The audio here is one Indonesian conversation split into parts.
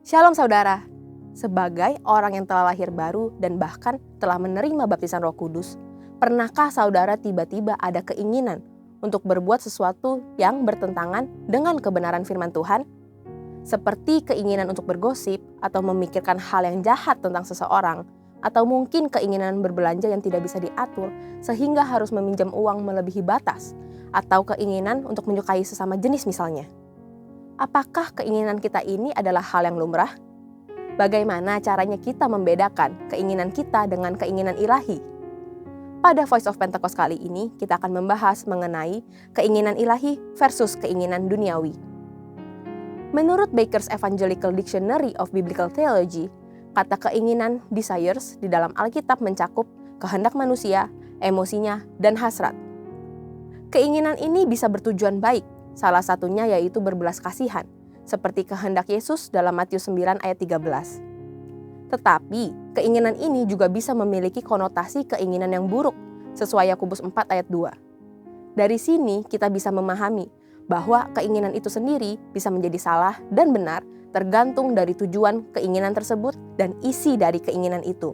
Shalom saudara, sebagai orang yang telah lahir baru dan bahkan telah menerima baptisan Roh Kudus, pernahkah saudara tiba-tiba ada keinginan untuk berbuat sesuatu yang bertentangan dengan kebenaran firman Tuhan? Seperti keinginan untuk bergosip atau memikirkan hal yang jahat tentang seseorang, atau mungkin keinginan berbelanja yang tidak bisa diatur sehingga harus meminjam uang melebihi batas, atau keinginan untuk menyukai sesama jenis misalnya. Apakah keinginan kita ini adalah hal yang lumrah? Bagaimana caranya kita membedakan keinginan kita dengan keinginan ilahi? Pada Voice of Pentecost kali ini, kita akan membahas mengenai keinginan ilahi versus keinginan duniawi. Menurut Baker's Evangelical Dictionary of Biblical Theology, kata keinginan desires di dalam Alkitab mencakup kehendak manusia, emosinya, dan hasrat. Keinginan ini bisa bertujuan baik, salah satunya yaitu berbelas kasihan, seperti kehendak Yesus dalam Matius 9 ayat 13. Tetapi, keinginan ini juga bisa memiliki konotasi keinginan yang buruk, sesuai Yakobus 4 ayat 2. Dari sini kita bisa memahami bahwa keinginan itu sendiri bisa menjadi salah dan benar tergantung dari tujuan keinginan tersebut dan isi dari keinginan itu.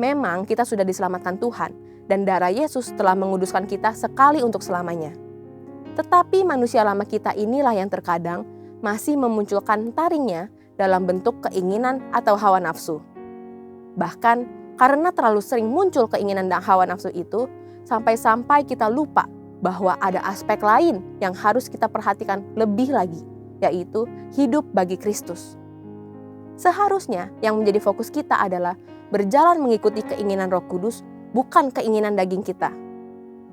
Memang kita sudah diselamatkan Tuhan, dan darah Yesus telah menguduskan kita sekali untuk selamanya. Tetapi manusia lama kita inilah yang terkadang masih memunculkan taringnya dalam bentuk keinginan atau hawa nafsu. Bahkan karena terlalu sering muncul keinginan dan hawa nafsu itu, sampai-sampai kita lupa bahwa ada aspek lain yang harus kita perhatikan lebih lagi, yaitu hidup bagi Kristus. Seharusnya yang menjadi fokus kita adalah berjalan mengikuti keinginan Roh Kudus, bukan keinginan daging kita.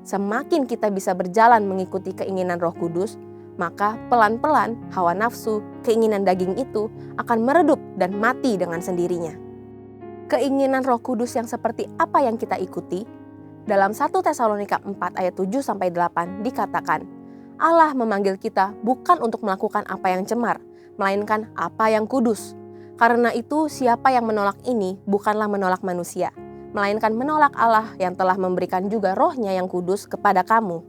Semakin kita bisa berjalan mengikuti keinginan Roh Kudus, maka pelan-pelan hawa nafsu, keinginan daging itu akan meredup dan mati dengan sendirinya. Keinginan Roh Kudus yang seperti apa yang kita ikuti? Dalam 1 Tesalonika 4 ayat 7-8 dikatakan, Allah memanggil kita bukan untuk melakukan apa yang cemar, melainkan apa yang kudus. Karena itu siapa yang menolak ini bukanlah menolak manusia, melainkan menolak Allah yang telah memberikan juga Roh-Nya yang kudus kepada kamu.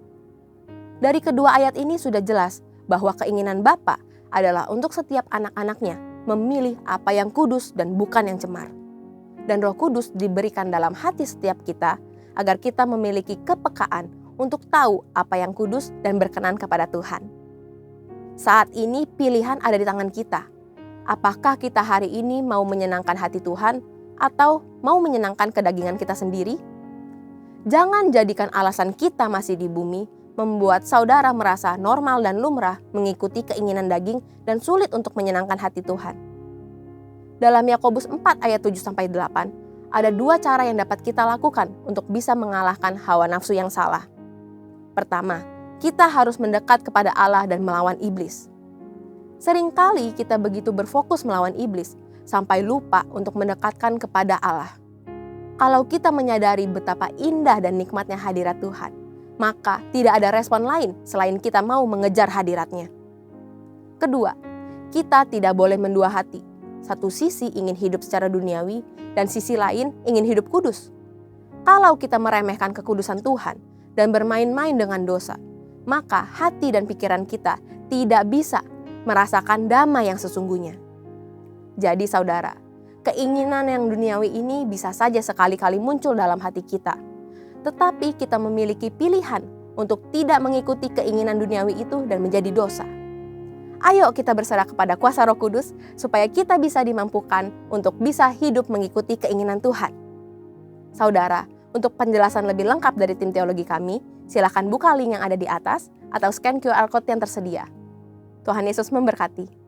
Dari kedua ayat ini sudah jelas bahwa keinginan Bapa adalah untuk setiap anak-anaknya memilih apa yang kudus dan bukan yang cemar. Dan Roh Kudus diberikan dalam hati setiap kita agar kita memiliki kepekaan untuk tahu apa yang kudus dan berkenan kepada Tuhan. Saat ini pilihan ada di tangan kita. Apakah kita hari ini mau menyenangkan hati Tuhan atau mau menyenangkan kedagingan kita sendiri? Jangan jadikan alasan kita masih di bumi membuat saudara merasa normal dan lumrah mengikuti keinginan daging dan sulit untuk menyenangkan hati Tuhan. Dalam Yakobus 4 ayat 7-8, ada dua cara yang dapat kita lakukan untuk bisa mengalahkan hawa nafsu yang salah. Pertama, kita harus mendekat kepada Allah dan melawan iblis. Seringkali kita begitu berfokus melawan iblis, sampai lupa untuk mendekatkan kepada Allah. Kalau kita menyadari betapa indah dan nikmatnya hadirat Tuhan, maka tidak ada respon lain selain kita mau mengejar hadiratnya. Kedua, kita tidak boleh mendua hati. Satu sisi ingin hidup secara duniawi, dan sisi lain ingin hidup kudus. Kalau kita meremehkan kekudusan Tuhan dan bermain-main dengan dosa, maka hati dan pikiran kita tidak bisa merasakan damai yang sesungguhnya. Jadi saudara, keinginan yang duniawi ini bisa saja sekali-kali muncul dalam hati kita. Tetapi kita memiliki pilihan untuk tidak mengikuti keinginan duniawi itu dan menjadi dosa. Ayo kita berserah kepada kuasa Roh Kudus supaya kita bisa dimampukan untuk bisa hidup mengikuti keinginan Tuhan. Saudara, untuk penjelasan lebih lengkap dari tim teologi kami, silakan buka link yang ada di atas atau scan QR Code yang tersedia. Tuhan Yesus memberkati.